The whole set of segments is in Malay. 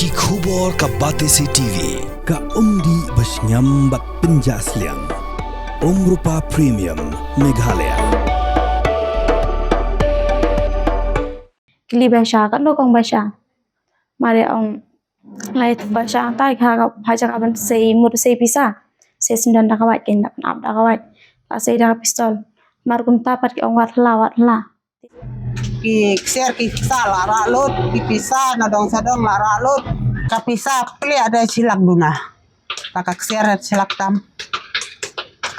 Ki khubor ka Batesi TV. Ka umdi basnyambak penjaslian. Rupa Premium Meghalaya. Kili basha kat lo kong basha. Mari ong lai tu basha tai kha ka haja ka ban sei mur sei pisa. Sei sindan da kawat ken dak nap da kawat. Ka sei da pistol. Mar kun tapat ki ong wat la. Ki share ki sala ra lot ki pisa na dong sadong la ra lot ka pisa ple ada silak duna kakak share silak tam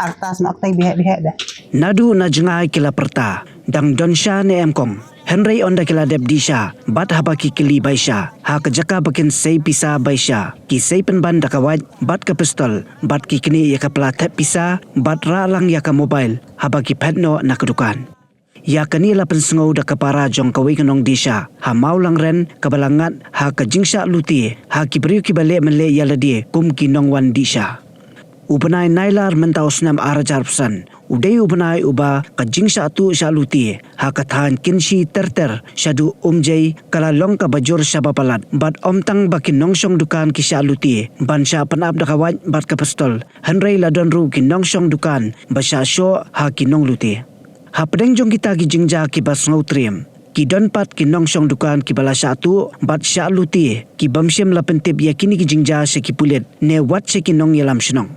artas nak tai bihe dah Nadu na jengai kila perta dang donsha ne emkom Henry onda kila debdisha bat haba ki kili baisha ha kejaka bakin sei pisa baisha ki sei penban dakawat bat ke pistol bat ki kini ya ka pelatep pisa bat ra lang ya ka mobile haba ki petno na kedukan ya kanila pensengau da kapara jong kawi kenong disha ha maulang ren kabalangat ha kajingsha luti ha kibriu kibale mele yaladi kum kinong wan disha ubanai nailar mentau snam arajar pesan udai ubanai uba kajingsha tu shaluti ha kathan kinshi terter shadu umjai kala long ka bajur shabapalat bat omtang bakin nongsong dukan ki shaluti bansha panap dakawat bat ka pistol henrei ladon ru kinong dukan basha sho ha kinong luti ha pedeng jong kita ki jingja ki bas ngautriam ki donpat ki nongsong dukan ki bala satu bat sya luti ki bamshem la pentip yakini ki jingja se ki pulet ne wat se ki nong yalam shnong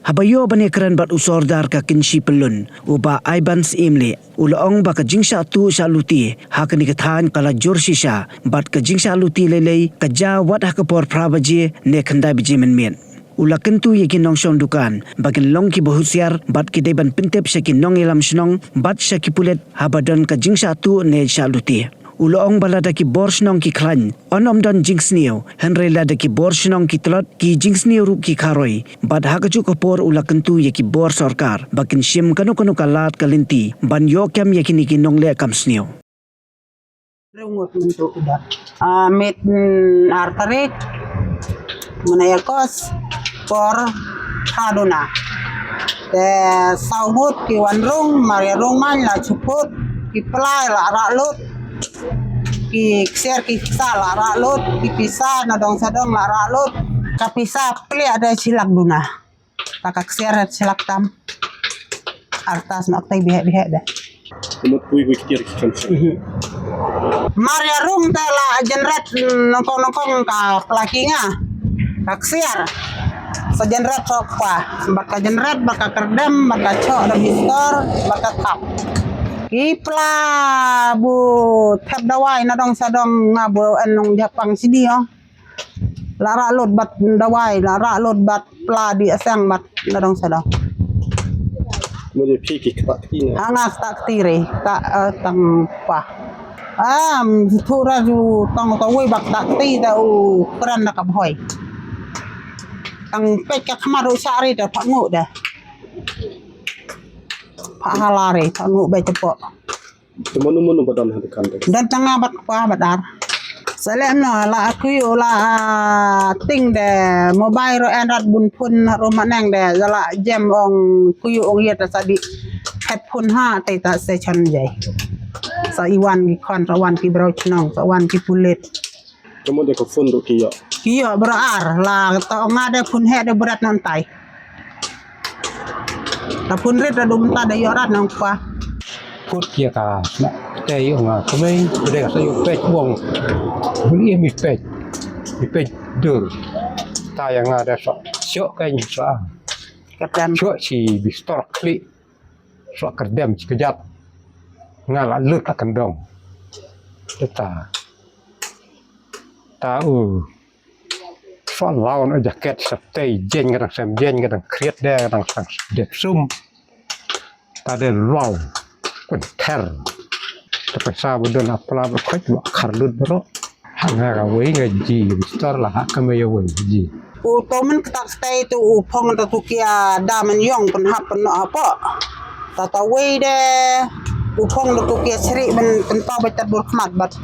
habayo bane kran bat usordar ka kinshi pelun uba aibans imle ulaong ba ka jingsha tu sya luti ha kani kathan kala jor shisha bat ka jingsha luti lelei ka ja wat ha ka por prabaji ne khandai biji men ula kentu ye ki nongsong dukan bakin long ki bohusiar bat ki deban pintep shaki nong ilam shnong bat shaki pulet habadon ka jingsha tu ne shaluti ula ong balada ki bor shnong ki klan onom don jingsnio henry lada ki bor shnong ki tlot ki jingsnio ru ki kharoi bat hakaju ko por ula kentu ye ki bor sarkar bakin shim kanu kalat kalinti ban yo kem ye ki nong le kam snio rungut mentu udah mit artarik menaya kos por haduna te saumut ki wanrung maria rungman la cuput ki pelai la ralut ki share ki sala ralut ki pisa na dong sadong la ralut ka pisa ple ada silak duna kakak share silak tam artas nak tai bihe dah Pui kitir kan. Maria rung ta la jenrat nongkong ka pelakinga kak share sejenrat sopa baka jenrat baka kerdem baka cok da bistor baka tap kipla bu tap dawai na dong sadong ngabo enong japang sidi oh lara lot bat dawai lara lot bat pla di asang bat na dong sadong Mode piki tak tina. angas tak tire tak tang pa thura ju tong tawai bak tak ti da u kran na kabhoy ang peka kamaru sari dah pak nguk dah pak halare pak nguk baca pok Manu badan hadakan. dan tengah bat kuah badar selem no la aku yo la ting de mobile ro android bun pun rumah nang de la jam ong kuyu ong yet sadi headphone ha tai ta session jai sa iwan ki kon sa wan ki bro chnong sa wan ki pulet Kemudian ke funduk kia. Kiyo berar la ta ngade pun he de berat nantai. Ta pun red da dum ta de yorat nang pa. Put kia ka na te yo nga kame de ka sayo pech wong beli mi pech dur ta yang ada so kan so Kapten so si bistor kli so kerdem kejap ngala lut akan dong ta tahu soal lawan aja jaket septai jen kadang sem jen kadang kriat dia kadang sang dek sum tadi law pun ter tapi sabudon apalah berkait buat kardut bro hanya kawai ngaji besar lah kami ya ngaji u to men tak stay tu u phong ta tu kia da men yong pen hap pen apa ta ta we de u phong tu kia sri men pen to betat burkhmat bat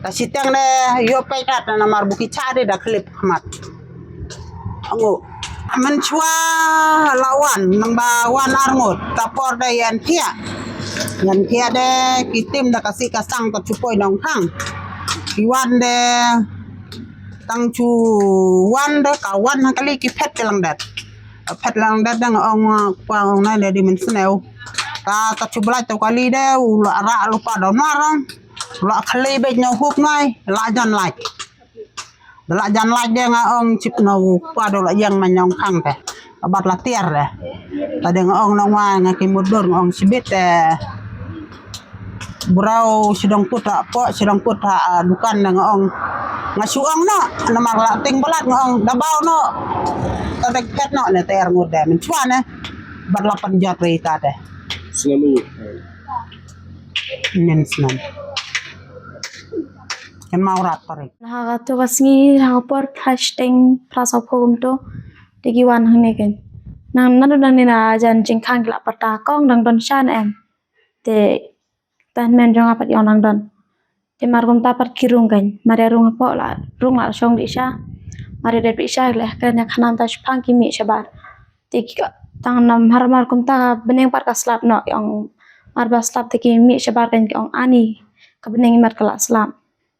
ta sitang de yo pe tat na mar buki chade da klip khmat angu men chua lawan nang ba wan arngot ta por de yan pia de kitim da kasih kasang ta chupoi nong hang iwan de tang chu wan de kawan kali ki pet lang dat dang ong kwang na de min sneu ta chu bla to kali de la ra lu pa do narang la khali be nyo hup ngai la jan lai de nga ong chip no pa do la yang man nyong khang te abat la tiar de ta de nga ong no wa nga ki mudur ong sibit burau sidang puta dukan nga ong nga suang no namar la ting balat nga ong dabaw no ta de pet no ne ter ngode min chuan bat la pan jat re ta de Sengamu. nen snan kan mau rat pare Naha tu kasngi por hashtag prasa phom to tiki wan hang ne ken nang nanu dan ni na jan jing khang la pata kong dang don shan em te tan men jong apat yon dang don te mar gom ta pat kirung kan mare rung po la rung la shong di sha mare de pi sha le kan khanan ta phang ki mi shabar te ki tang nam har mar kum ta beneng par ka slap no yong mar ba slap te ki mi shabar kan yong ani ka beneng mar kala slap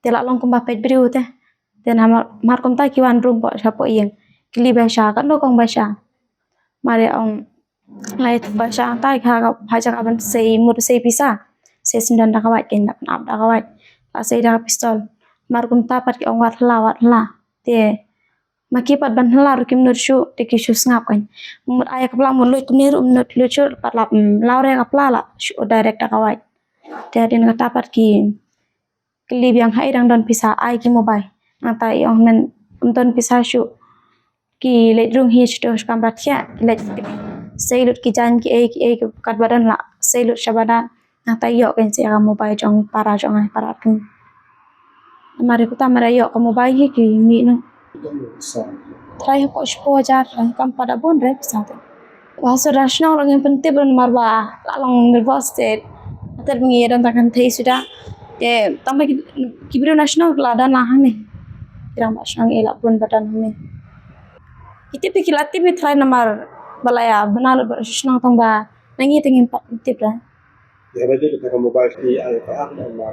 te la long kum ba pet briu te na mar kum ta ki wan rung po sha po yeng kili ba sha kan do kong ba sha mare ong lai ba sha ta kha ga bhaja ka ban sei mur sei pisa sei sindan da ka wa ken nap da ka wa la sei da pistol mar kum ta pat ki ong wat la te maki pat ban hla ru kim nur shu te ki shu ngap kan mur aya ka pla mun lu ni ru nur lu chu pat la law re ka pla la shu direct da ka wa te din ka ta pat ki klip yang hai dang don pisa ai ki mobile ata ong men don pisa shu ki le rung hi sto kam ra thya le sei lut ki jan ki e kat badan la sei lut shabadan ata yo ken se ka mobile jong para kin mari ku ta mara yo ka mobile hi ki mi no try ko spo jar kam pada bon re pisa te waso rational orang yang penting beron marba la long nervous state atar ngi dan takan thei sudah te tambe ki biro national la dan la hang ne kirang national ela pun badan ne itu pikirati mi try namar balaya benal national tamba nangi tingin tip lah Ya baje ka mobile ki IFR na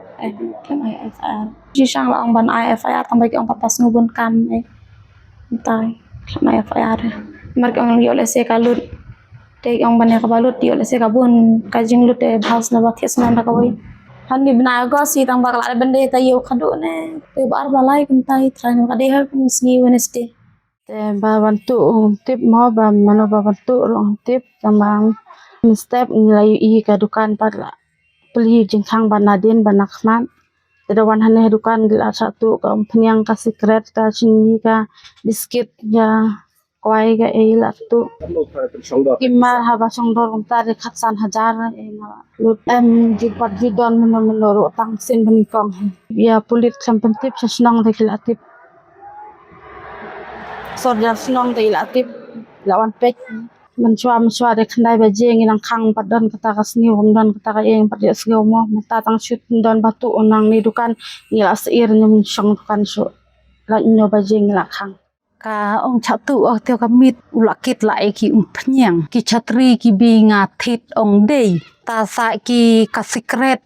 kan IFR ji sang la ong ban IFR tamba ki ong papas ngubun kam tai kan IFR mar ki ong yo lese kalut te ong ban ka balut yo lese kabun kajing lut e bhaus na ba thes na ka wai han ni bna go si tang bakla bende ta yo khadu ne te bar balai kun tai try na ka de ha sni Wednesday te ba bantu tip mo ba mano ba bantu rong tip tambang step nilai i ka dukan padla beli jengkang banadin banakman ada wan hane dukan gila satu ka penyang ka secret ka sini ka biskit ya kwai ka ila tu lo pa pen song da kimar haba songdor ta re khatsan hajar lut di pat jidon menoro tang sin bani kong ya pulit sampen tip sesnong de kila tip sorjar senong de ila tip lawan pek mencuam de khandai ba jeng inang khang padon kata kasni homdon kata ka eng pat ya sgeu mo mata tang shoot don batu onang ni dukan ngila seir nyum song dukan so la nyo ba jeng la khang ka ong chatu teo ka mit ulakit la ki umpnyang ki chatri ki binga thit ong dei ta sa ki ka secret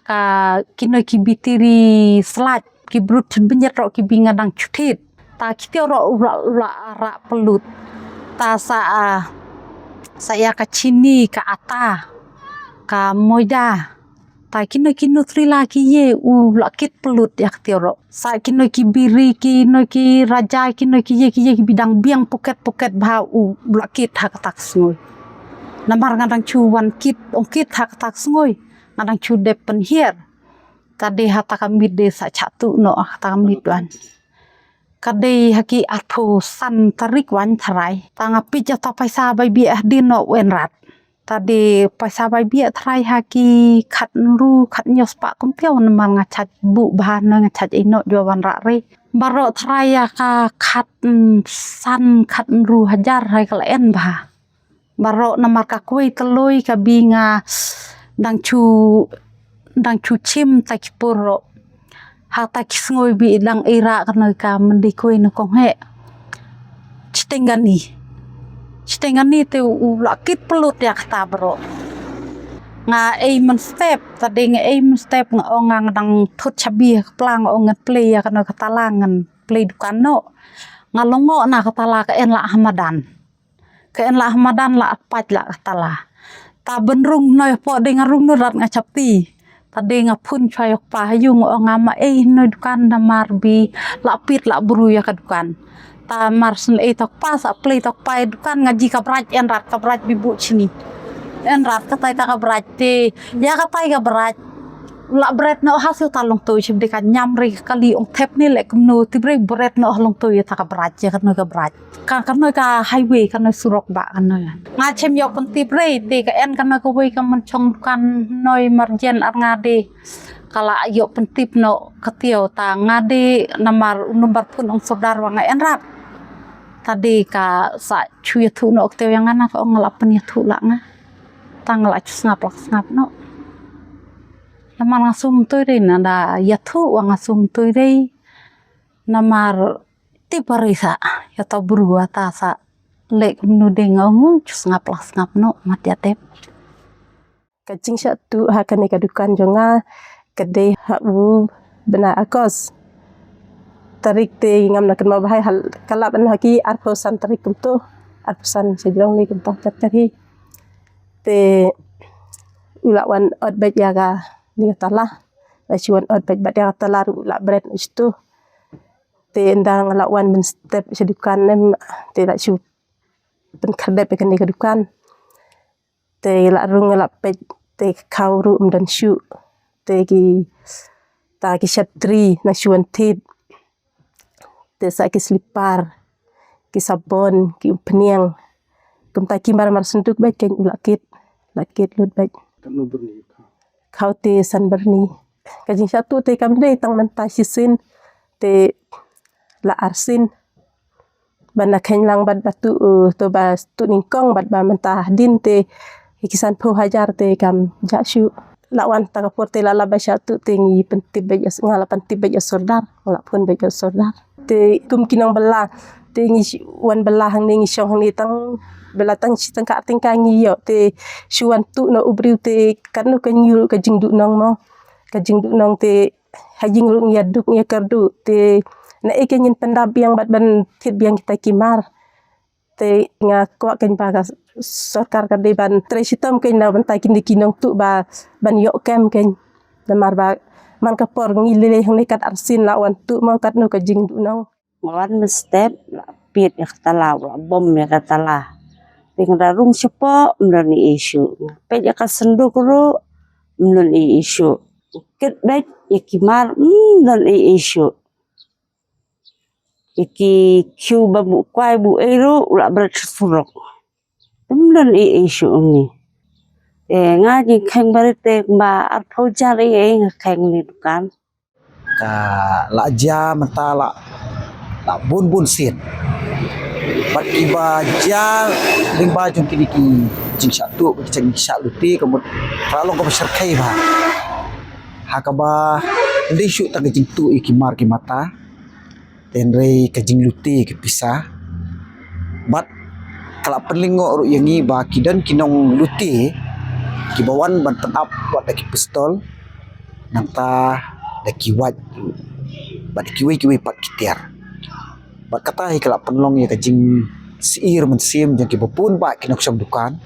ka kinoi ki bitiri slat ki brut benyet ro ki binga dang chutit ta ki teo ro ra pelut ta saya ka chini ka ata ka moida ta kino trila ki ye u lakit pelut yak tiro sa kino ki biri kino ki raja kino ki ye ki bidang biang poket bha u lakit hak tak snoi namar ngadang chu wan kit ong kit hak tak snoi ngadang chu depen hier tade hata kamit de sa chatu no ta kamit wan kadai haki atho san tarik wan tharai tanga pija ta paisa bai bi ahdin no wenrat tadi paisa bai bi tharai haki khat nyos pa kum piao namang ngachat bu bahan no ngachat ino jo wan ra re baro tharai ka khat san khat ru hajar hai kala en ba baro namar ka koi teloi ka binga dang chu chim tak puro hata kisngoi bi lang ira kana ka mandi koi no kong he chitengani te ulakit pelut ya kata bro nga aim step tadi nga aim step nga ongang dang thut chabi plang ongat play ya kana katalangan play dukan no ngalongo na katala ka en la Ahmadan la apat la katala ta benrung noy po de ngarung no rat ngacapti ta de ngapun chayok pa yung o ngama no dukan na marbi la pit la buru ya ka dukan ta mars le tok pas a play tok pa dukan ngaji ka braj en rat ka braj bibu chini en rat ka tai ta ka braj te ya ka tai ka braj la bread no hasil talong tu chim de ka nyamri kali ong thep ni le kumno ti bre bread no long tu ya ta ka braj ya ka no ka braj kan no ka highway kan no surok ba kan no nga chem yok pun ti bre te ka en kan no ka we ka man chong kan noi marjen ar nga de kala yok pun tip no katio ta nga de nomor pun ong saudar wa nga en rat tadi ka sa chuya thu no teo yang ana ka ong ngalap pen ya thu la nga tang la ngap no namar ngasum tu rin ada yathu wang ngasum tu rin namar tiparisa yata buru atasa lek menudeng ngu ngap no mat yatep kacing satu hakan ni kadukan jonga kedai habu bena akos tarik te ngam nak ma bahai hal kalap an haki arposan tarik kumto arposan sebilang ni kumto terhi te ulawan od bet yaga ni talah lachuan od bet dia talah la bread itu te endang lawan ben step sedukan nem te la chu ben kadep kan ni kedukan te la rung la pet te kau ru dan shu te ki ta ki shatri na chuan tit te sa ki slipar ki sabon ki peniang kum ta ki mar senduk bet ken ulakit lakit lut bet kau te san berni kajing satu te kam dei tang man ta sisin te la arsin bana ken lang bat batu to ba tu ningkong bat ba mentah din te ikisan po hajar te kam jashu lawan ta kapor te lala ba satu te ngi pentib be ngala pentib be sordar ngala pun be sordar te kum kinang bela te ngi wan bela hang ngi shong ni tang bela tang si tang ka ting ka ngi yo te shuan tu no ubriu te kanu ka nyu ka jing du nong mo ka jing du nong te hajing lu ngi aduk ngi kardu te na ikenyin pendab yang bat ban tit biang kita kimar te nga ko ken ba sarkar ka de ban tresitam ken na ban ta kin dikinong tu ba ban yo kem ken damar ba man ka por ngi lele hang nekat arsin lawan tu mau kat no ka jing du nong Mawan step pit ya katala bom ya katala tinggal rung sepo mloni isu pe ya kasenduk ru mloni isu ket bet ya kimar mloni isu iki kiu babu kwai bu eru ula berat surok mlon isu ni ngaji kheng barite ba arpo jari kheng ni dukan ka la ja mata la bun sin bat iba ja ring ba jong kini ki jing satu jing luti kemudian kalau ko serkai ba hakaba ndishu ta jing tu ikimar ki mata tenrei ka jing luti ki pisah bat kala perlingo ru yangi ba kidan kinong luti ki bawan ban tetap wat ki pistol nanta da kiwat bat kiwi pat kitiar bat kata hi kala penlong ya kajing siir mensim jang ki bopun ba kinok sam dukan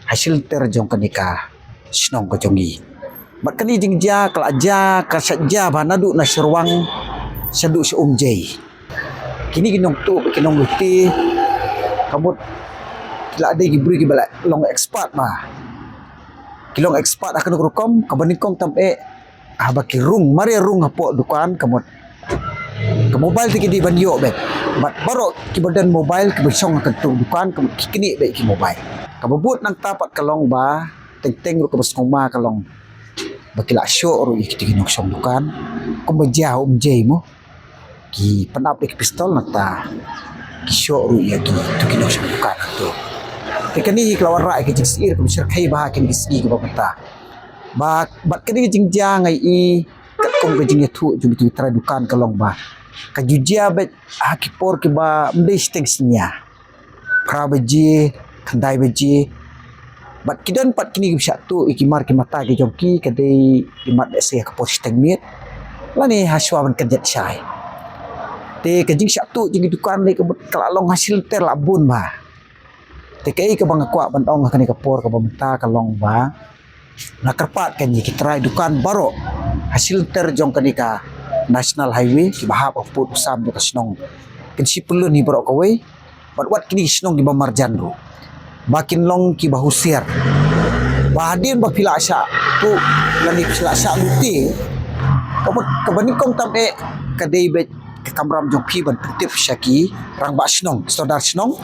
hasil ter jong kanika snong ko jongi bat kani jing ja kala ja ka sajja ba nadu na serwang sadu si jay kini kinong tu kinong luti kamut kila ada gibri ki bala long expert ba kilong expert akan rukom kabanikong tampe baki rung mari rung hapo dukan kamut ke mobile ti di banyo bet bat baro ki badan mobile ki besong akan tu dukan kamut kini be ki mobile kabubut nang tapat kalong ba teng-teng ru kabus ngoma kalong bakila show ru ikiti kinong song dukan kumbaja jay mo ki panap ki pistol nata ki show ru ya ki tu kinong song dukan tu kani kelawan rai ke jisir ke besar kai ba ken gisgi ke bapata ba bat kani jing jang ai i kat kong ke jing tu ju tu tra dukan kalong ba ka jujia bet hakipor ke ba mdes tengsnya pra beji kandai beji bat kidan pat kini bisa tu ikimar ke mata ke jongki ke dei imat se ke pos tengmit lani haswa ban kerja sai Te kajing satu jing dukan le kelalong hasil ter labun ba. Te kai ke bang kuat bantong kan kapor ke benta kalong ba. Na kerpat kan ki try dukan baro hasil ter jong kan ka national highway ki bahap put usam ka snong. Kan si pelun ni baro kawai. Wat kini snong di bamarjan ru. Bakin long ki bahusiar. Bahadin ba pila sya tu lani pila sya luti. Kabani kong tam kadai bet ke kamram jong pi ban pentip syaki rang ba snong saudar snong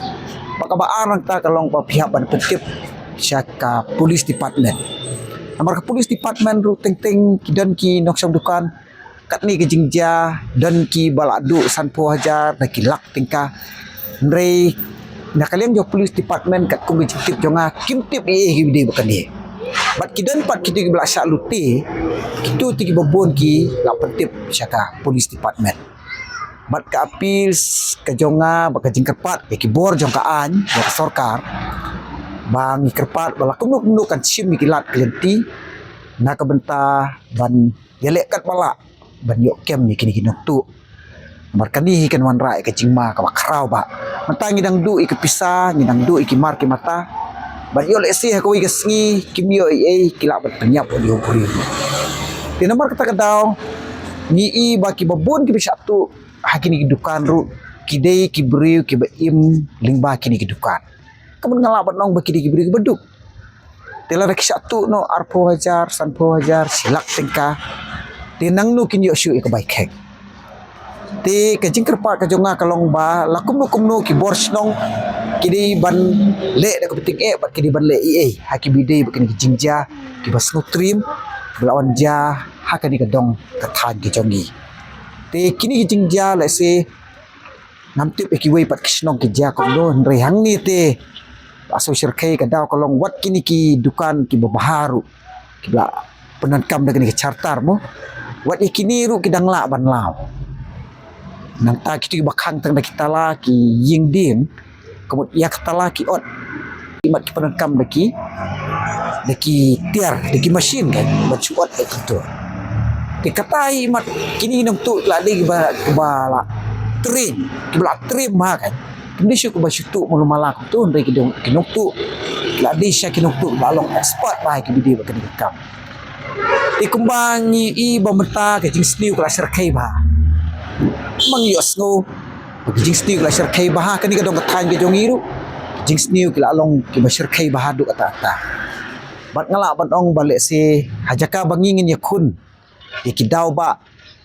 baka ba arang ta kalong pa pihak ban pentip syaka police department amar ka police department ru teng kidan ki noksam dukan kat ni ke jingja dan ki baladu sanpo hajar na kilak tingka ndrei na kalian jo police department kat kum tip jonga kim tip hibde bakan ni bat kidan pat kita bela syak luti kitu tigi babon ki la pentip syaka police department bat ka apil ka jonga baka jingkerpat ki bor jong kaan ya sorkar bang kerpat bala kumuk kan sim ki lat klenti na ka benta ban yelek kat bala ban yok kem ni kini kinok tu markani kan wan rai ka jingma ka bakrau ba mentangi dang du ik pisah ni dang du ik mar ki mata ban yo le si ko ik sngi kimyo kilak bat penyap di ukuri di nomor kata kadau ni i baki babon ki satu hakini dukan ru kidei kibriu kibaim lingba kini dukan kamun ngalabat nong baki di kibriu beduk tela rek satu no arpo hajar sanpo hajar silak tingka tinang nu kin yo syu ik baik hek ti kajing kerpa kajonga kalong ba lakum nu ki bors nong kidi ban le da kepiting bat kidi ban le haki bidei bakini jingja ki bas nutrim belawan ja hakani kadong kathan ki jongi te kini jingja le se namtip ki wei pat kisnong ki ja ko do ndrei hang ni te aso syirkai kadaw kalong wat kini ki dukan ki babaharu ki bla penankam da kini chartar mo wat ikini ru ki dangla ban law nang ta kitu bakang tang da kita la ki ying dim kemut ya katala ki ot imat ki penankam daki tiar daki mesin kan bacuat itu ke katai mat kini nang tu la de ba la trim ki bla trim ma kan kini syu ko ba syu tu mulu malak tu ndai ki dong ki nok tu la de sya ki nok tu la long expert ba ki bidi ba kan kam ti kumbang i ba meta ke jing sniu kala serkai ba mang yos ngo jing sniu kala serkai ba kan ni ka dong kathan ke jong iru jing sniu kila long ki ba serkai ba hadu ata bat ngala ban ong balik si hajaka bangingin ya kun ikidaw ba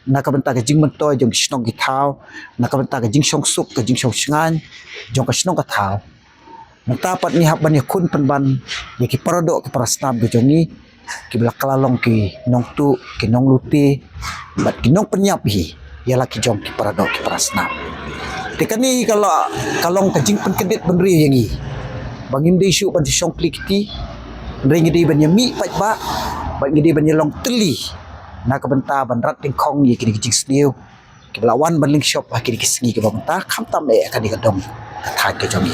nakabenta ka jing mentoy jong snong ki thau nakabenta ka jing song suk ka jing song sngan jong ka snong ka thau natapat ni haban ya kun panban ya ki parodo ki parasnab ki jongi ki bela kalalong ki nong tu ki nong luti bat ki nong penyap hi ya laki jong ki parado ki parasnab tekani kalau kalong ka jing pen kedit benri yangi bangin de syu ban song klikti ring di ban yami pat ba ban di ban long teli na kabenta ban rat ting kong ye kini jing sniu ki lawan ban ling shop kini kisngi ki banta kham tam le ka di kadong ka ke jomi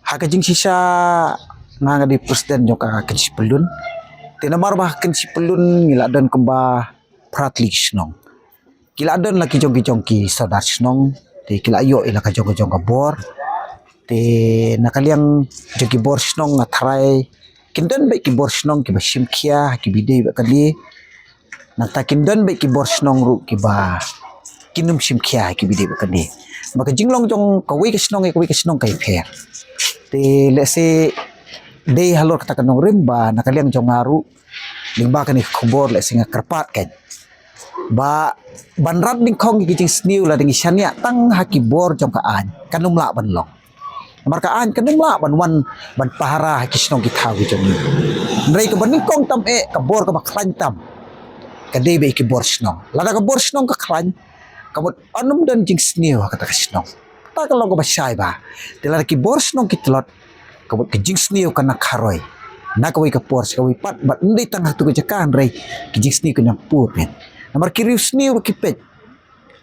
ha ka jing sisa nga di presiden jong ka kensi pelun tinamar bah kensi pelun ngila dan kemba pratli snong kila dan laki jong ki sadar snong te kila yo ila ka jong ka bor te nakaliang jong ki bor snong ngathrai kindan baik ki bor snong ki basim khia ki bidei ba kali nata kindan baik ki bor snong ru ki ba kinum sim khia ki bidei ba kali maka jinglong jong ka wei ki snong kai pher te lese dei halor kata kanong rimba nakaliang jong ngaru lingba kani khobor le singa kerpat kan ba banrat ding khong ki jing sniu la ding syania tang haki bor jong ka an kanum la ban long markaan kanum la ban wan ban pahara kisnong kita wi jong ndrei ka baning kong tam ka bor ka baklan tam ka dei be ki bor snong la ka bor snong ka klan kamut anum dan jing sniu kata kisnong ta ka long ka basai ba tela ki bor snong ki tlot kamut ki jing sniu kana kharoi na ka wi ka por ka wi pat bat ndei tang tu ka jakan rei ki jing sniu ka nyam pur pen namar ki riu sniu ki pet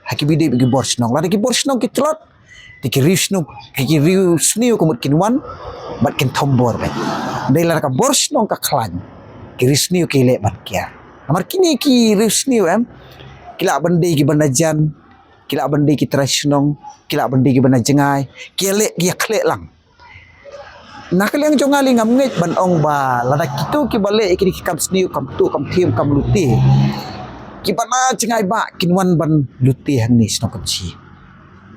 haki bidei ki bor snong la ki bor snong ki tlot ki riu sniu kumut kinwan bat kin tombor ben dei la ka bor snong ka klan ki riu sniu ki le bat kia amar kini ki riu sniu kila bandei ki banajan kila bandi ki tradisional kila bandi ki bana jengai kiale ki khle lang nakaliang jongali ngam ngai ban ong ba lada kitu ki bale ki kam sniu kam tu kam thim kam luti ki bana jengai ba kinwan ban luti han ni sno kam chi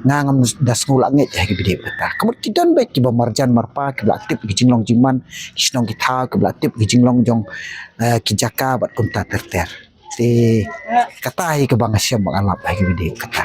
ngangam das ngula ngai ya ki bide bata kamut kidan baik ki ba marjan marpa ki aktif ki jinglong jiman kisnong ki tha ki aktif ki jinglong jong ki jaka bat kunta terter si kata hi ke bang asyam bang alap hi ke bide kata